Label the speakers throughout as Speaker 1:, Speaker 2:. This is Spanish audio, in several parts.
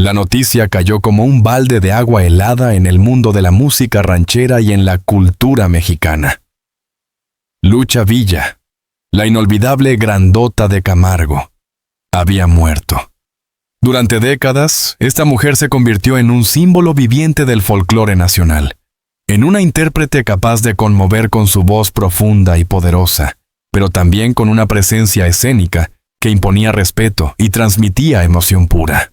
Speaker 1: La noticia cayó como un balde de agua helada en el mundo de la música ranchera y en la cultura mexicana. Lucha Villa, la inolvidable Grandota de Camargo, había muerto. Durante décadas, esta mujer se convirtió en un símbolo viviente del folclore nacional, en una intérprete capaz de conmover con su voz profunda y poderosa, pero también con una presencia escénica que imponía respeto y transmitía emoción pura.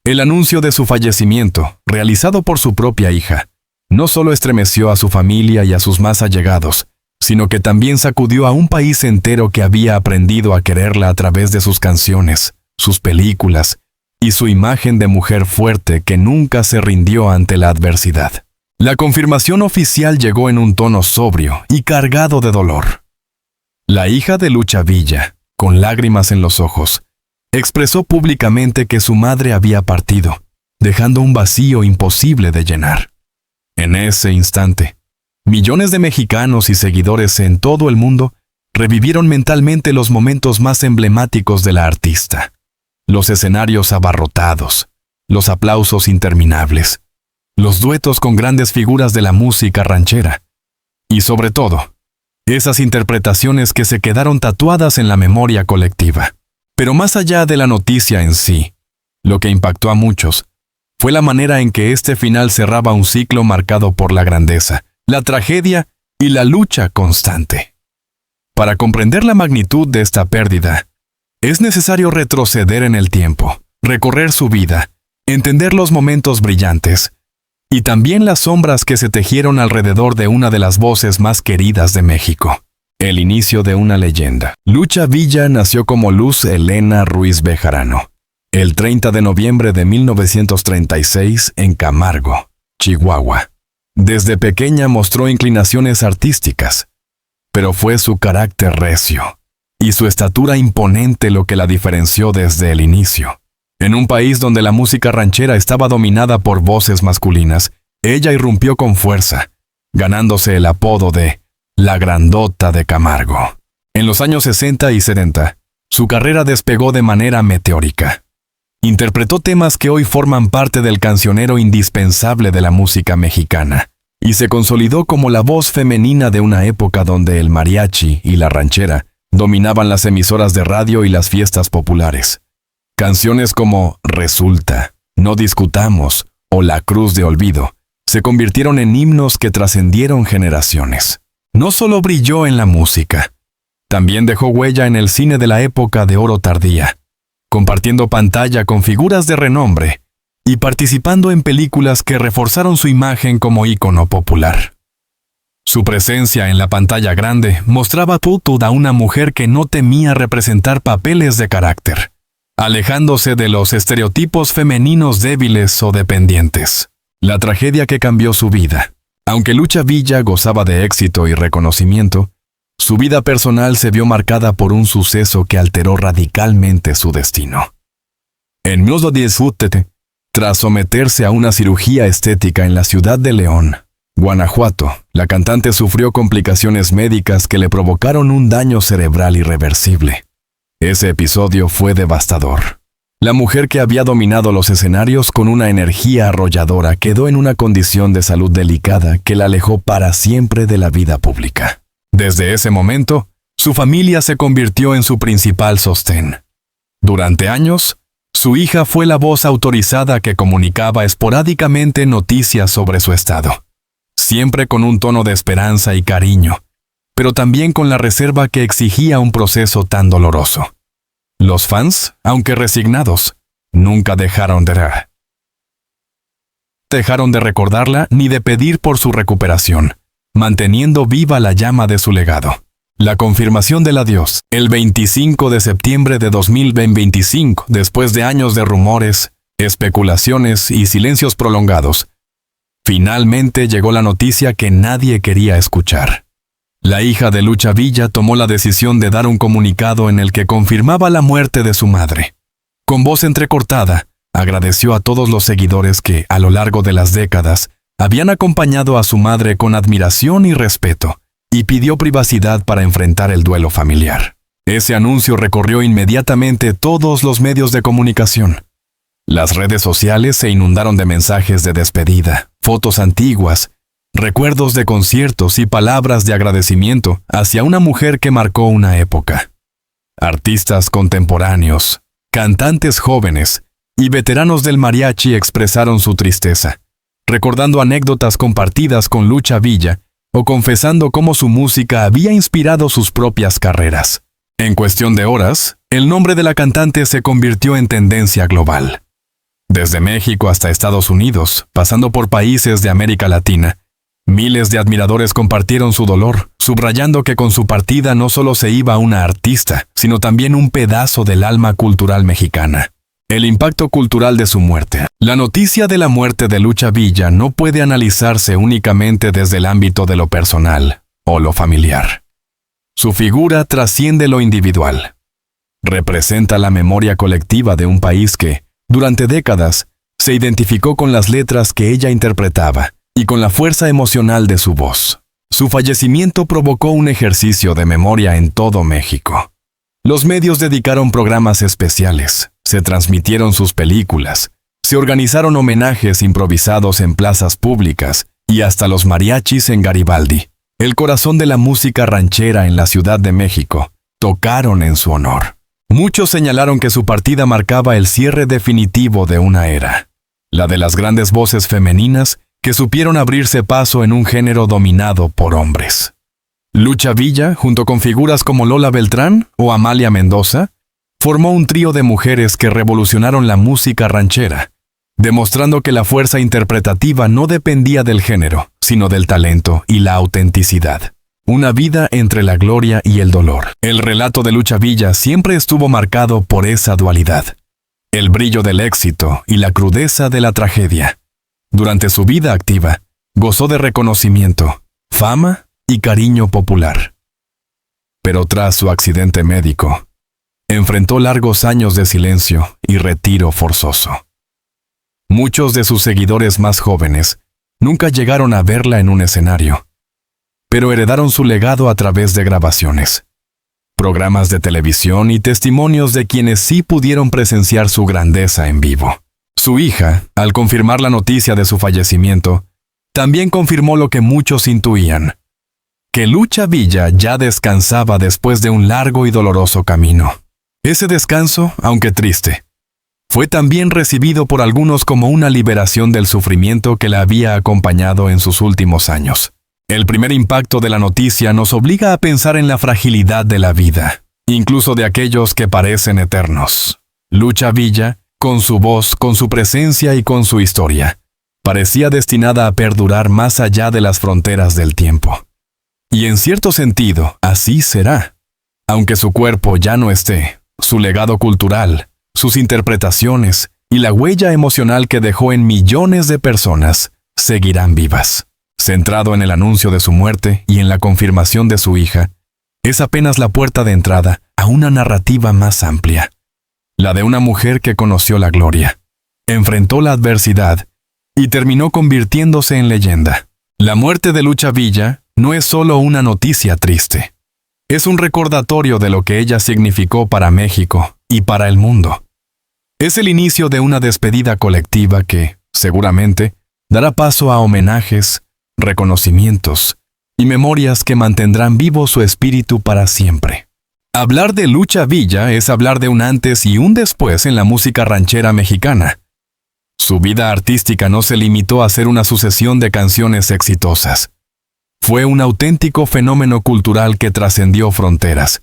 Speaker 1: El anuncio de su fallecimiento, realizado por su propia hija, no solo estremeció a su familia y a sus más allegados, sino que también sacudió a un país entero que había aprendido a quererla a través de sus canciones, sus películas y su imagen de mujer fuerte que nunca se rindió ante la adversidad. La confirmación oficial llegó en un tono sobrio y cargado de dolor. La hija de Lucha Villa, con lágrimas en los ojos, expresó públicamente que su madre había partido, dejando un vacío imposible de llenar. En ese instante, millones de mexicanos y seguidores en todo el mundo revivieron mentalmente los momentos más emblemáticos de la artista. Los escenarios abarrotados, los aplausos interminables, los duetos con grandes figuras de la música ranchera, y sobre todo, esas interpretaciones que se quedaron tatuadas en la memoria colectiva. Pero más allá de la noticia en sí, lo que impactó a muchos fue la manera en que este final cerraba un ciclo marcado por la grandeza, la tragedia y la lucha constante. Para comprender la magnitud de esta pérdida, es necesario retroceder en el tiempo, recorrer su vida, entender los momentos brillantes y también las sombras que se tejieron alrededor de una de las voces más queridas de México. El inicio de una leyenda. Lucha Villa nació como Luz Helena Ruiz Bejarano, el 30 de noviembre de 1936 en Camargo, Chihuahua. Desde pequeña mostró inclinaciones artísticas, pero fue su carácter recio y su estatura imponente lo que la diferenció desde el inicio. En un país donde la música ranchera estaba dominada por voces masculinas, ella irrumpió con fuerza, ganándose el apodo de la Grandota de Camargo. En los años 60 y 70, su carrera despegó de manera meteórica. Interpretó temas que hoy forman parte del cancionero indispensable de la música mexicana, y se consolidó como la voz femenina de una época donde el mariachi y la ranchera dominaban las emisoras de radio y las fiestas populares. Canciones como Resulta, No Discutamos o La Cruz de Olvido se convirtieron en himnos que trascendieron generaciones. No solo brilló en la música, también dejó huella en el cine de la época de oro tardía, compartiendo pantalla con figuras de renombre y participando en películas que reforzaron su imagen como ícono popular. Su presencia en la pantalla grande mostraba a una mujer que no temía representar papeles de carácter, alejándose de los estereotipos femeninos débiles o dependientes. La tragedia que cambió su vida. Aunque Lucha Villa gozaba de éxito y reconocimiento, su vida personal se vio marcada por un suceso que alteró radicalmente su destino. En 1917, tras someterse a una cirugía estética en la ciudad de León, Guanajuato, la cantante sufrió complicaciones médicas que le provocaron un daño cerebral irreversible. Ese episodio fue devastador. La mujer que había dominado los escenarios con una energía arrolladora quedó en una condición de salud delicada que la alejó para siempre de la vida pública. Desde ese momento, su familia se convirtió en su principal sostén. Durante años, su hija fue la voz autorizada que comunicaba esporádicamente noticias sobre su estado, siempre con un tono de esperanza y cariño, pero también con la reserva que exigía un proceso tan doloroso. Los fans, aunque resignados, nunca dejaron de recordarla ni de pedir por su recuperación, manteniendo viva la llama de su legado. La confirmación del adiós, el 25 de septiembre de 2025, después de años de rumores, especulaciones y silencios prolongados, finalmente llegó la noticia que nadie quería escuchar. La hija de Lucha Villa tomó la decisión de dar un comunicado en el que confirmaba la muerte de su madre. Con voz entrecortada, agradeció a todos los seguidores que, a lo largo de las décadas, habían acompañado a su madre con admiración y respeto, y pidió privacidad para enfrentar el duelo familiar. Ese anuncio recorrió inmediatamente todos los medios de comunicación. Las redes sociales se inundaron de mensajes de despedida, fotos antiguas, recuerdos de conciertos y palabras de agradecimiento hacia una mujer que marcó una época. Artistas contemporáneos, cantantes jóvenes y veteranos del mariachi expresaron su tristeza, recordando anécdotas compartidas con Lucha Villa o confesando cómo su música había inspirado sus propias carreras. En cuestión de horas, el nombre de la cantante se convirtió en tendencia global. Desde México hasta Estados Unidos, pasando por países de América Latina, miles de admiradores compartieron su dolor, subrayando que con su partida no solo se iba una artista, sino también un pedazo del alma cultural mexicana. El impacto cultural de su muerte. La noticia de la muerte de Lucha Villa no puede analizarse únicamente desde el ámbito de lo personal o lo familiar. Su figura trasciende lo individual. Representa la memoria colectiva de un país que, durante décadas, se identificó con las letras que ella interpretaba y con la fuerza emocional de su voz. Su fallecimiento provocó un ejercicio de memoria en todo México. Los medios dedicaron programas especiales, se transmitieron sus películas, se organizaron homenajes improvisados en plazas públicas y hasta los mariachis en Garibaldi, el corazón de la música ranchera en la Ciudad de México, tocaron en su honor. Muchos señalaron que su partida marcaba el cierre definitivo de una era, la de las grandes voces femeninas que supieron abrirse paso en un género dominado por hombres. Lucha Villa, junto con figuras como Lola Beltrán o Amalia Mendoza, formó un trío de mujeres que revolucionaron la música ranchera, demostrando que la fuerza interpretativa no dependía del género, sino del talento y la autenticidad. Una vida entre la gloria y el dolor. El relato de Lucha Villa siempre estuvo marcado por esa dualidad, el brillo del éxito y la crudeza de la tragedia. Durante su vida activa, gozó de reconocimiento, fama y cariño popular. Pero tras su accidente médico, enfrentó largos años de silencio y retiro forzoso. Muchos de sus seguidores más jóvenes nunca llegaron a verla en un escenario, pero heredaron su legado a través de grabaciones, programas de televisión y testimonios de quienes sí pudieron presenciar su grandeza en vivo. Su hija, al confirmar la noticia de su fallecimiento, también confirmó lo que muchos intuían, que Lucha Villa ya descansaba después de un largo y doloroso camino. Ese descanso, aunque triste, fue también recibido por algunos como una liberación del sufrimiento que la había acompañado en sus últimos años. El primer impacto de la noticia nos obliga a pensar en la fragilidad de la vida, incluso de aquellos que parecen eternos. Lucha Villa, con su voz, con su presencia y con su historia, parecía destinada a perdurar más allá de las fronteras del tiempo. Y en cierto sentido, así será. Aunque su cuerpo ya no esté, su legado cultural, sus interpretaciones y la huella emocional que dejó en millones de personas seguirán vivas. Centrado en el anuncio de su muerte y en la confirmación de su hija, es apenas la puerta de entrada a una narrativa más amplia, la de una mujer que conoció la gloria, enfrentó la adversidad y terminó convirtiéndose en leyenda. La muerte de Lucha Villa no es solo una noticia triste, es un recordatorio de lo que ella significó para México y para el mundo. Es el inicio de una despedida colectiva que, seguramente, dará paso a homenajes, reconocimientos y memorias que mantendrán vivo su espíritu para siempre. Hablar de Lucha Villa es hablar de un antes y un después en la música ranchera mexicana. Su vida artística no se limitó a ser una sucesión de canciones exitosas. Fue un auténtico fenómeno cultural que trascendió fronteras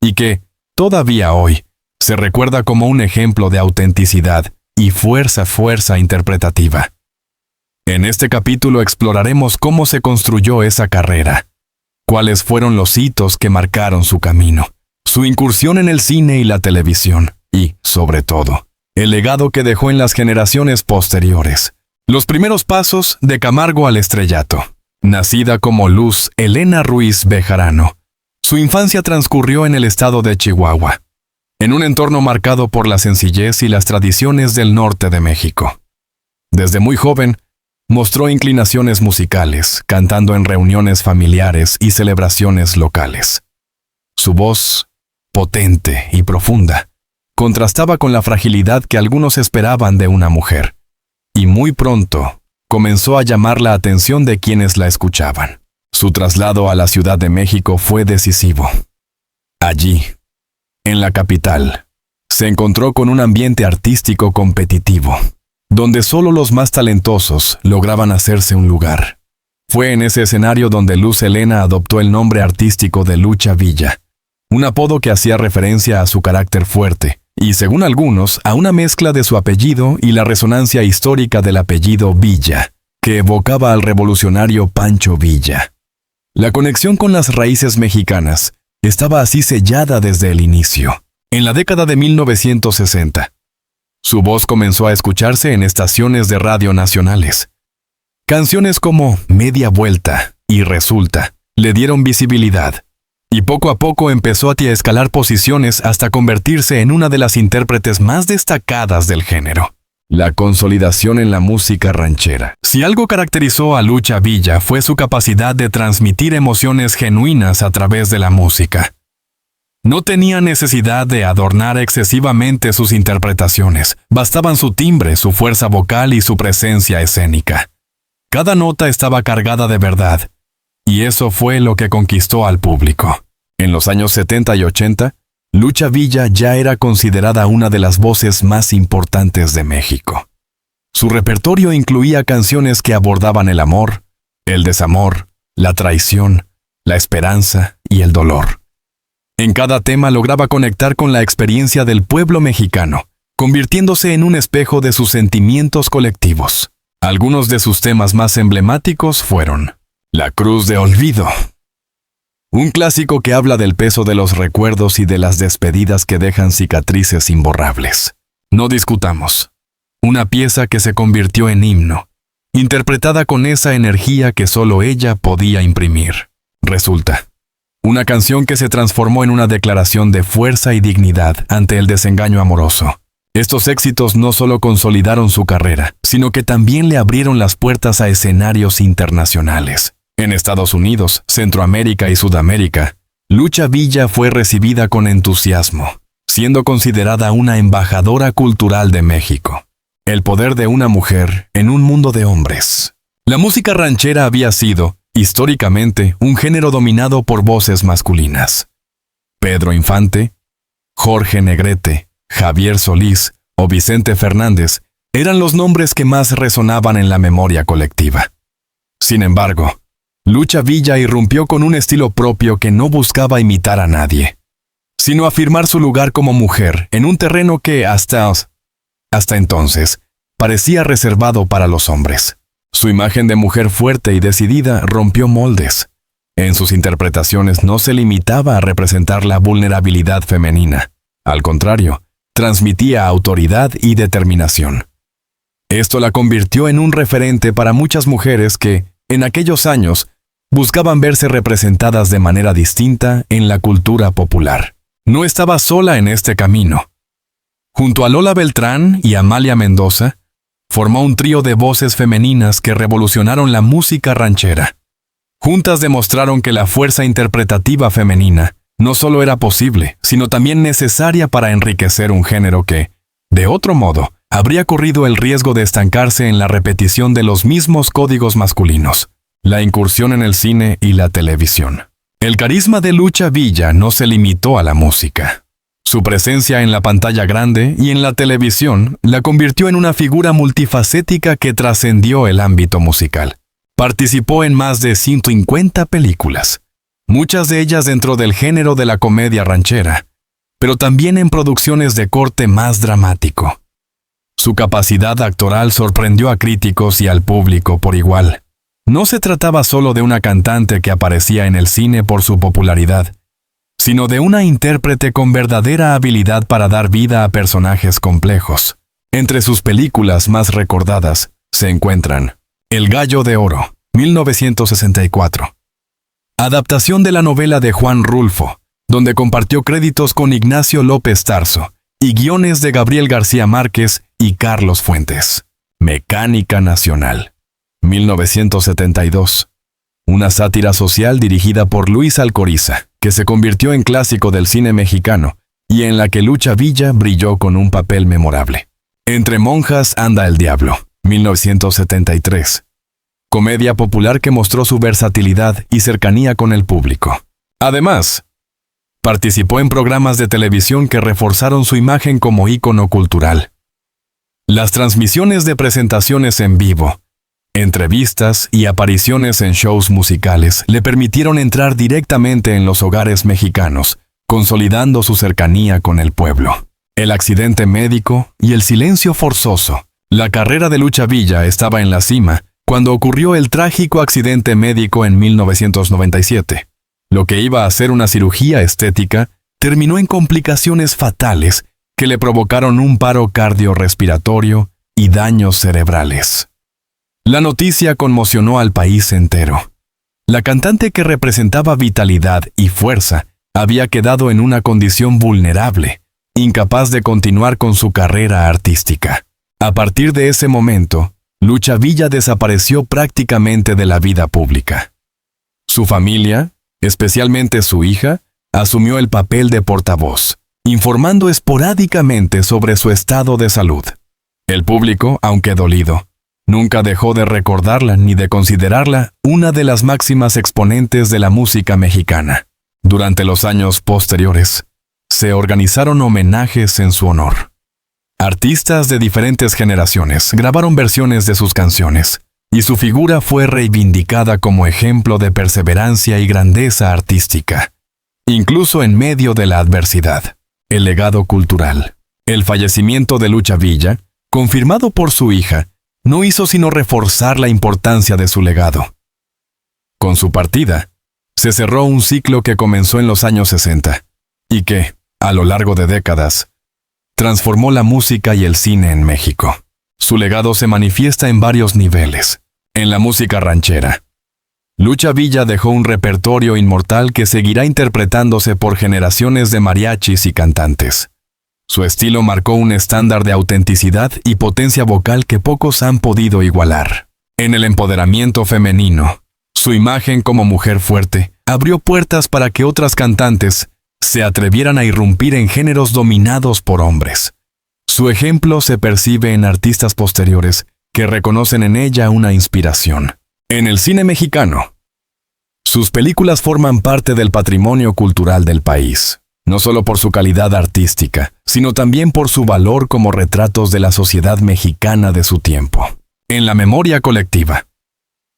Speaker 1: y que, todavía hoy, se recuerda como un ejemplo de autenticidad y fuerza interpretativa. En este capítulo exploraremos cómo se construyó esa carrera, cuáles fueron los hitos que marcaron su camino, su incursión en el cine y la televisión y, sobre todo, el legado que dejó en las generaciones posteriores. Los primeros pasos de Camargo al estrellato. Nacida como Luz Helena Ruiz Bejarano, su infancia transcurrió en el estado de Chihuahua, en un entorno marcado por la sencillez y las tradiciones del norte de México. Desde muy joven, mostró inclinaciones musicales, cantando en reuniones familiares y celebraciones locales. Su voz, potente y profunda, contrastaba con la fragilidad que algunos esperaban de una mujer, y muy pronto comenzó a llamar la atención de quienes la escuchaban. Su traslado a la Ciudad de México fue decisivo. Allí, en la capital, se encontró con un ambiente artístico competitivo, donde solo los más talentosos lograban hacerse un lugar. Fue en ese escenario donde Luz Helena adoptó el nombre artístico de Lucha Villa, un apodo que hacía referencia a su carácter fuerte, y según algunos, a una mezcla de su apellido y la resonancia histórica del apellido Villa, que evocaba al revolucionario Pancho Villa. La conexión con las raíces mexicanas estaba así sellada desde el inicio. En la década de 1960, su voz comenzó a escucharse en estaciones de radio nacionales. Canciones como Media Vuelta y Resulta le dieron visibilidad, y poco a poco empezó a escalar posiciones hasta convertirse en una de las intérpretes más destacadas del género. La consolidación en la música ranchera. Si algo caracterizó a Lucha Villa fue su capacidad de transmitir emociones genuinas a través de la música. No tenía necesidad de adornar excesivamente sus interpretaciones, bastaban su timbre, su fuerza vocal y su presencia escénica. Cada nota estaba cargada de verdad, y eso fue lo que conquistó al público. En los años 70 y 80, Lucha Villa ya era considerada una de las voces más importantes de México. Su repertorio incluía canciones que abordaban el amor, el desamor, la traición, la esperanza y el dolor. En cada tema lograba conectar con la experiencia del pueblo mexicano, convirtiéndose en un espejo de sus sentimientos colectivos. Algunos de sus temas más emblemáticos fueron La Cruz de Olvido, un clásico que habla del peso de los recuerdos y de las despedidas que dejan cicatrices imborrables. No discutamos, una pieza que se convirtió en himno, interpretada con esa energía que solo ella podía imprimir. Resulta, una canción que se transformó en una declaración de fuerza y dignidad ante el desengaño amoroso. Estos éxitos no solo consolidaron su carrera, sino que también le abrieron las puertas a escenarios internacionales. En Estados Unidos, Centroamérica y Sudamérica, Lucha Villa fue recibida con entusiasmo, siendo considerada una embajadora cultural de México. El poder de una mujer en un mundo de hombres. La música ranchera había sido, históricamente, un género dominado por voces masculinas. Pedro Infante, Jorge Negrete, Javier Solís o Vicente Fernández eran los nombres que más resonaban en la memoria colectiva. Sin embargo, Lucha Villa irrumpió con un estilo propio que no buscaba imitar a nadie, sino afirmar su lugar como mujer en un terreno que hasta entonces parecía reservado para los hombres. Su imagen de mujer fuerte y decidida rompió moldes. En sus interpretaciones no se limitaba a representar la vulnerabilidad femenina. Al contrario, transmitía autoridad y determinación. Esto la convirtió en un referente para muchas mujeres que, en aquellos años, buscaban verse representadas de manera distinta en la cultura popular. No estaba sola en este camino. Junto a Lola Beltrán y Amalia Mendoza, formó un trío de voces femeninas que revolucionaron la música ranchera. Juntas demostraron que la fuerza interpretativa femenina no solo era posible, sino también necesaria para enriquecer un género que, de otro modo, habría corrido el riesgo de estancarse en la repetición de los mismos códigos masculinos. La incursión en el cine y la televisión. El carisma de Lucha Villa no se limitó a la música. Su presencia en la pantalla grande y en la televisión la convirtió en una figura multifacética que trascendió el ámbito musical. Participó en más de 150 películas, muchas de ellas dentro del género de la comedia ranchera, pero también en producciones de corte más dramático. Su capacidad actoral sorprendió a críticos y al público por igual. No se trataba solo de una cantante que aparecía en el cine por su popularidad, sino de una intérprete con verdadera habilidad para dar vida a personajes complejos. Entre sus películas más recordadas se encuentran El Gallo de Oro, 1964. Adaptación de la novela de Juan Rulfo, donde compartió créditos con Ignacio López Tarso, y guiones de Gabriel García Márquez y Carlos Fuentes. Mecánica Nacional, 1972. Una sátira social dirigida por Luis Alcoriza, que se convirtió en clásico del cine mexicano y en la que Lucha Villa brilló con un papel memorable. Entre monjas anda el diablo, 1973. Comedia popular que mostró su versatilidad y cercanía con el público. Además, participó en programas de televisión que reforzaron su imagen como ícono cultural. Las transmisiones de presentaciones en vivo, entrevistas y apariciones en shows musicales le permitieron entrar directamente en los hogares mexicanos, consolidando su cercanía con el pueblo. El accidente médico y el silencio forzoso. La carrera de Lucha Villa estaba en la cima cuando ocurrió el trágico accidente médico en 1997. Lo que iba a ser una cirugía estética terminó en complicaciones fatales que le provocaron un paro cardiorrespiratorio y daños cerebrales. La noticia conmocionó al país entero. La cantante, que representaba vitalidad y fuerza, había quedado en una condición vulnerable, incapaz de continuar con su carrera artística. A partir de ese momento, Lucha Villa desapareció prácticamente de la vida pública. Su familia, especialmente su hija, asumió el papel de portavoz, informando esporádicamente sobre su estado de salud. El público, aunque dolido, nunca dejó de recordarla ni de considerarla una de las máximas exponentes de la música mexicana. Durante los años posteriores, se organizaron homenajes en su honor. Artistas de diferentes generaciones grabaron versiones de sus canciones, y su figura fue reivindicada como ejemplo de perseverancia y grandeza artística, incluso en medio de la adversidad. El legado cultural. El fallecimiento de Lucha Villa, confirmado por su hija, no hizo sino reforzar la importancia de su legado. Con su partida, se cerró un ciclo que comenzó en los años 60, y que, a lo largo de décadas, transformó la música y el cine en México. Su legado se manifiesta en varios niveles. En la música ranchera, Lucha Villa dejó un repertorio inmortal que seguirá interpretándose por generaciones de mariachis y cantantes. Su estilo marcó un estándar de autenticidad y potencia vocal que pocos han podido igualar. En el empoderamiento femenino, su imagen como mujer fuerte abrió puertas para que otras cantantes se atrevieran a irrumpir en géneros dominados por hombres. Su ejemplo se percibe en artistas posteriores que reconocen en ella una inspiración. En el cine mexicano, sus películas forman parte del patrimonio cultural del país, no solo por su calidad artística, sino también por su valor como retratos de la sociedad mexicana de su tiempo. En la memoria colectiva,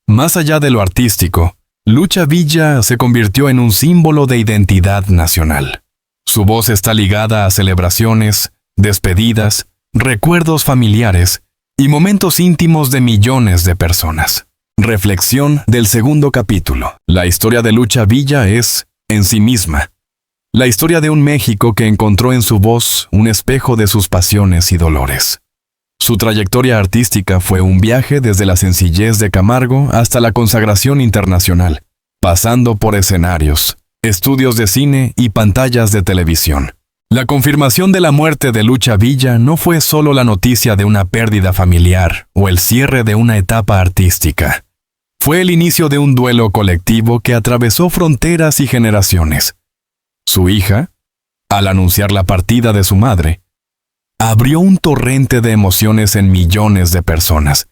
Speaker 1: más allá de lo artístico, Lucha Villa se convirtió en un símbolo de identidad nacional. Su voz está ligada a celebraciones, despedidas, recuerdos familiares y momentos íntimos de millones de personas. Reflexión del segundo capítulo. La historia de Lucha Villa es, en sí misma, la historia de un México que encontró en su voz un espejo de sus pasiones y dolores. Su trayectoria artística fue un viaje desde la sencillez de Camargo hasta la consagración internacional, pasando por escenarios, estudios de cine y pantallas de televisión. La confirmación de la muerte de Lucha Villa no fue solo la noticia de una pérdida familiar o el cierre de una etapa artística. Fue el inicio de un duelo colectivo que atravesó fronteras y generaciones. Su hija, al anunciar la partida de su madre, abrió un torrente de emociones en millones de personas,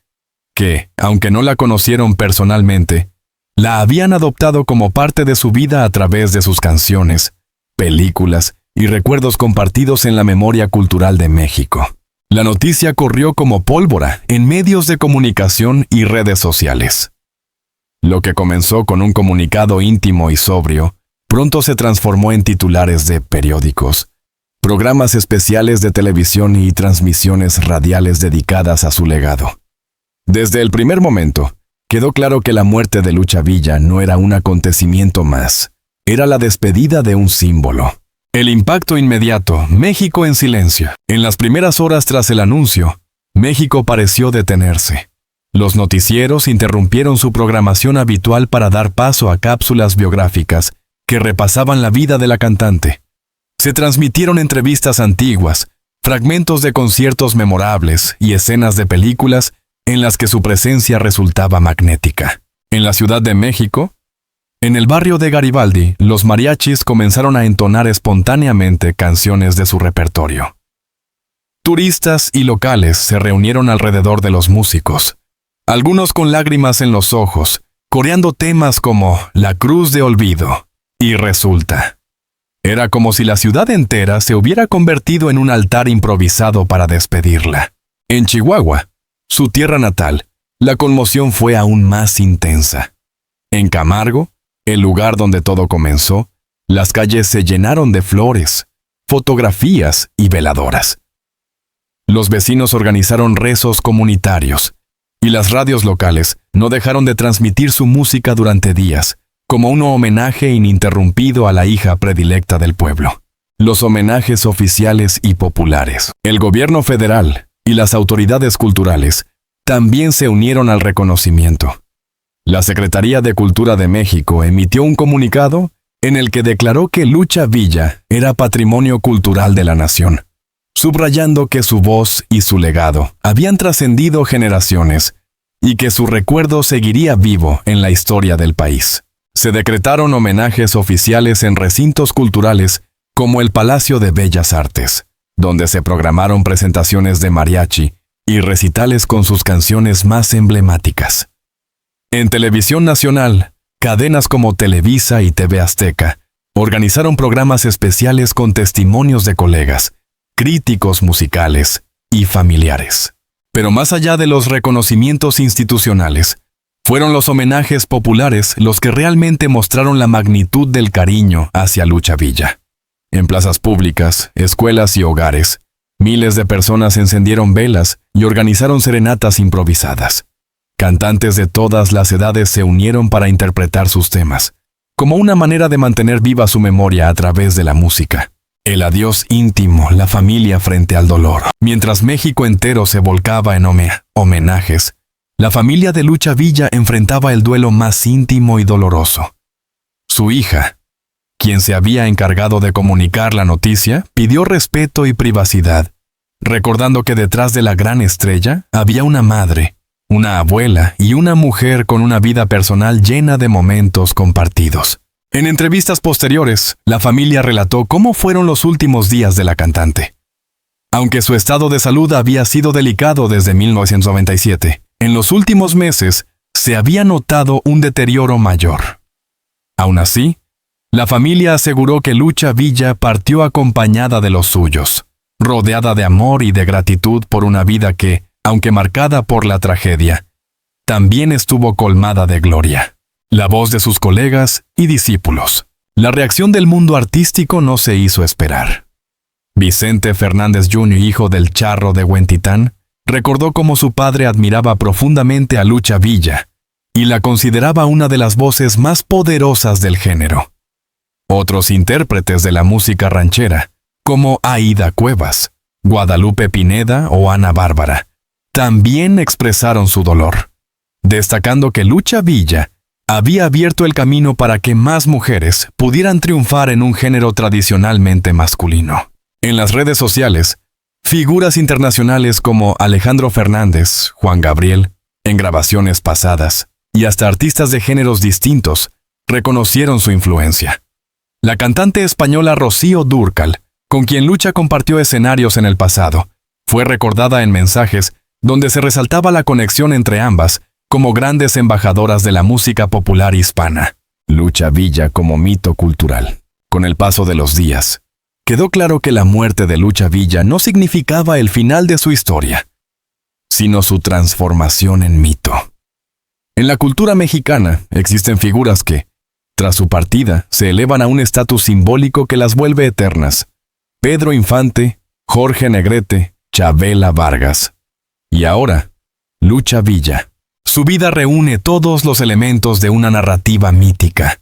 Speaker 1: que, aunque no la conocieron personalmente, la habían adoptado como parte de su vida a través de sus canciones, películas y recuerdos compartidos en la memoria cultural de México. La noticia corrió como pólvora en medios de comunicación y redes sociales. Lo que comenzó con un comunicado íntimo y sobrio, pronto se transformó en titulares de periódicos, programas especiales de televisión y transmisiones radiales dedicadas a su legado. Desde el primer momento, quedó claro que la muerte de Lucha Villa no era un acontecimiento más, era la despedida de un símbolo. El impacto inmediato, México en silencio. En las primeras horas tras el anuncio, México pareció detenerse. Los noticieros interrumpieron su programación habitual para dar paso a cápsulas biográficas que repasaban la vida de la cantante. Se transmitieron entrevistas antiguas, fragmentos de conciertos memorables y escenas de películas en las que su presencia resultaba magnética. En la Ciudad de México, En el barrio de Garibaldi, los mariachis comenzaron a entonar espontáneamente canciones de su repertorio. Turistas y locales se reunieron alrededor de los músicos, algunos con lágrimas en los ojos, coreando temas como La Cruz de Olvido y Resulta. Era como si la ciudad entera se hubiera convertido en un altar improvisado para despedirla. En Chihuahua, su tierra natal, la conmoción fue aún más intensa. En Camargo, el lugar donde todo comenzó, las calles se llenaron de flores, fotografías y veladoras. Los vecinos organizaron rezos comunitarios, y las radios locales no dejaron de transmitir su música durante días, como un homenaje ininterrumpido a la hija predilecta del pueblo. Los homenajes oficiales y populares. El gobierno federal y las autoridades culturales también se unieron al reconocimiento. La Secretaría de Cultura de México emitió un comunicado en el que declaró que Lucha Villa era patrimonio cultural de la nación, subrayando que su voz y su legado habían trascendido generaciones y que su recuerdo seguiría vivo en la historia del país. Se decretaron homenajes oficiales en recintos culturales como el Palacio de Bellas Artes, donde se programaron presentaciones de mariachi y recitales con sus canciones más emblemáticas. En televisión nacional, cadenas como Televisa y TV Azteca organizaron programas especiales con testimonios de colegas, críticos musicales y familiares. Pero más allá de los reconocimientos institucionales, fueron los homenajes populares los que realmente mostraron la magnitud del cariño hacia Lucha Villa. En plazas públicas, escuelas y hogares, miles de personas encendieron velas y organizaron serenatas improvisadas. Cantantes de todas las edades se unieron para interpretar sus temas, como una manera de mantener viva su memoria a través de la música. El adiós íntimo, la familia frente al dolor. Mientras México entero se volcaba en homenajes, la familia de Lucha Villa enfrentaba el duelo más íntimo y doloroso. Su hija, quien se había encargado de comunicar la noticia, pidió respeto y privacidad, recordando que detrás de la gran estrella había una madre, una abuela y una mujer con una vida personal llena de momentos compartidos. En entrevistas posteriores, la familia relató cómo fueron los últimos días de la cantante. Aunque su estado de salud había sido delicado desde 1997, en los últimos meses se había notado un deterioro mayor. Aún así, la familia aseguró que Lucha Villa partió acompañada de los suyos, rodeada de amor y de gratitud por una vida que, aunque marcada por la tragedia, también estuvo colmada de gloria. La voz de sus colegas y discípulos. La reacción del mundo artístico no se hizo esperar. Vicente Fernández Jr., hijo del Charro de Huentitán, recordó cómo su padre admiraba profundamente a Lucha Villa y la consideraba una de las voces más poderosas del género. Otros intérpretes de la música ranchera, como Aída Cuevas, Guadalupe Pineda o Ana Bárbara, también expresaron su dolor, destacando que Lucha Villa había abierto el camino para que más mujeres pudieran triunfar en un género tradicionalmente masculino. En las redes sociales, figuras internacionales como Alejandro Fernández, Juan Gabriel, en grabaciones pasadas, y hasta artistas de géneros distintos, reconocieron su influencia. La cantante española Rocío Dúrcal, con quien Lucha compartió escenarios en el pasado, fue recordada en mensajes donde se resaltaba la conexión entre ambas como grandes embajadoras de la música popular hispana. Lucha Villa como mito cultural. Con el paso de los días, quedó claro que la muerte de Lucha Villa no significaba el final de su historia, sino su transformación en mito. En la cultura mexicana existen figuras que, tras su partida, se elevan a un estatus simbólico que las vuelve eternas. Pedro Infante, Jorge Negrete, Chabela Vargas. Y ahora, Lucha Villa. Su vida reúne todos los elementos de una narrativa mítica.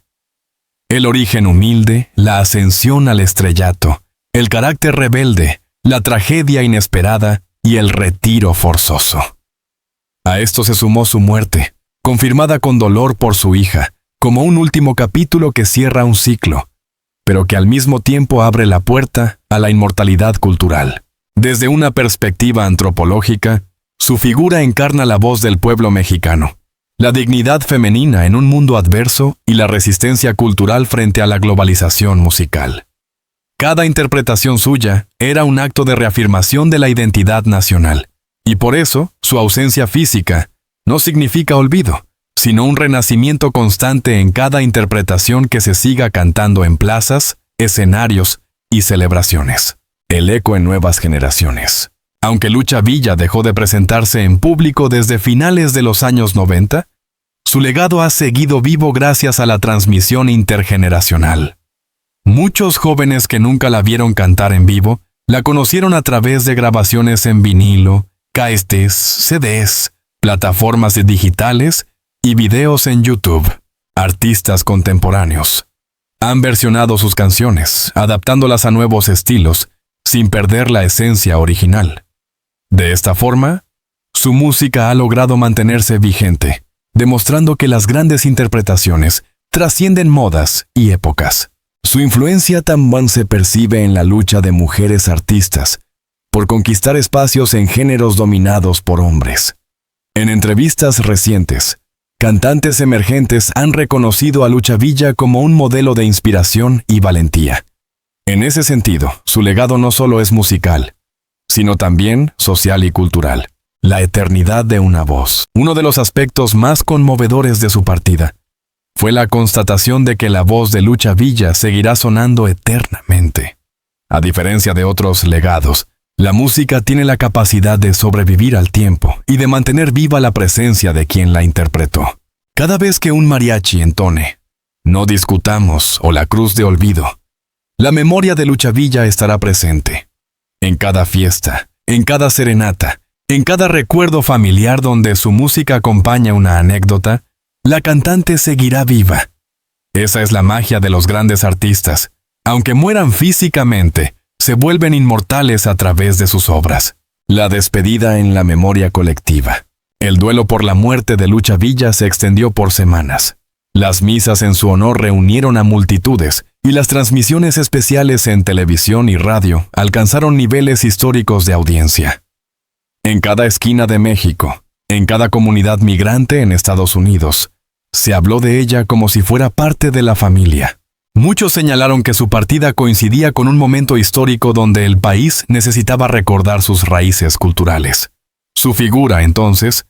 Speaker 1: El origen humilde, la ascensión al estrellato, el carácter rebelde, la tragedia inesperada y el retiro forzoso. A esto se sumó su muerte, confirmada con dolor por su hija, como un último capítulo que cierra un ciclo, pero que al mismo tiempo abre la puerta a la inmortalidad cultural. Desde una perspectiva antropológica, su figura encarna la voz del pueblo mexicano, la dignidad femenina en un mundo adverso y la resistencia cultural frente a la globalización musical. Cada interpretación suya era un acto de reafirmación de la identidad nacional, y por eso su ausencia física no significa olvido, sino un renacimiento constante en cada interpretación que se siga cantando en plazas, escenarios y celebraciones. El eco en nuevas generaciones. Aunque Lucha Villa dejó de presentarse en público desde finales de los años 90, su legado ha seguido vivo gracias a la transmisión intergeneracional. Muchos jóvenes que nunca la vieron cantar en vivo, la conocieron a través de grabaciones en vinilo, cassettes, CDs, plataformas digitales y videos en YouTube. Artistas contemporáneos han versionado sus canciones, adaptándolas a nuevos estilos, sin perder la esencia original. De esta forma, su música ha logrado mantenerse vigente, demostrando que las grandes interpretaciones trascienden modas y épocas. Su influencia también se percibe en la lucha de mujeres artistas por conquistar espacios en géneros dominados por hombres. En entrevistas recientes, cantantes emergentes han reconocido a Lucha Villa como un modelo de inspiración y valentía. En ese sentido, su legado no solo es musical, sino también social y cultural. La eternidad de una voz. Uno de los aspectos más conmovedores de su partida fue la constatación de que la voz de Lucha Villa seguirá sonando eternamente. A diferencia de otros legados, la música tiene la capacidad de sobrevivir al tiempo y de mantener viva la presencia de quien la interpretó. Cada vez que un mariachi entone "No discutamos" o La Cruz de Olvido, la memoria de Lucha Villa estará presente. En cada fiesta, en cada serenata, en cada recuerdo familiar donde su música acompaña una anécdota, la cantante seguirá viva. Esa es la magia de los grandes artistas. Aunque mueran físicamente, se vuelven inmortales a través de sus obras. La despedida en la memoria colectiva. El duelo por la muerte de Lucha Villa se extendió por semanas. Las misas en su honor reunieron a multitudes y las transmisiones especiales en televisión y radio alcanzaron niveles históricos de audiencia. En cada esquina de México, en cada comunidad migrante en Estados Unidos, se habló de ella como si fuera parte de la familia. Muchos señalaron que su partida coincidía con un momento histórico donde el país necesitaba recordar sus raíces culturales. Su figura, entonces,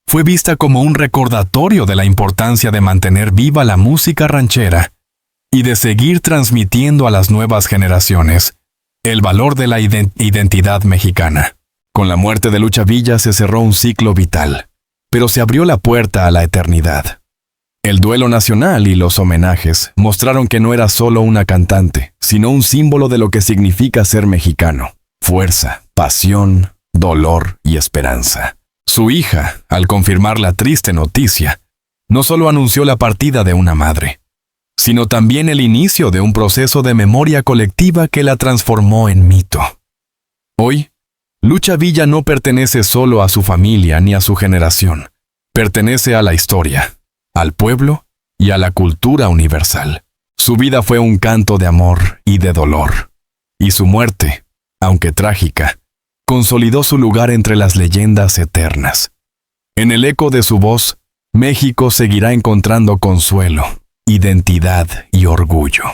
Speaker 1: fue vista como un recordatorio de la importancia de mantener viva la música ranchera y de seguir transmitiendo a las nuevas generaciones el valor de la identidad mexicana. Con la muerte de Lucha Villa se cerró un ciclo vital, pero se abrió la puerta a la eternidad. El duelo nacional y los homenajes mostraron que no era solo una cantante, sino un símbolo de lo que significa ser mexicano: fuerza, pasión, dolor y esperanza. Su hija, al confirmar la triste noticia, no solo anunció la partida de una madre, sino también el inicio de un proceso de memoria colectiva que la transformó en mito. Hoy, Lucha Villa no pertenece solo a su familia ni a su generación. Pertenece a la historia, al pueblo y a la cultura universal. Su vida fue un canto de amor y de dolor, y su muerte, aunque trágica, consolidó su lugar entre las leyendas eternas. En el eco de su voz, México seguirá encontrando consuelo, identidad y orgullo.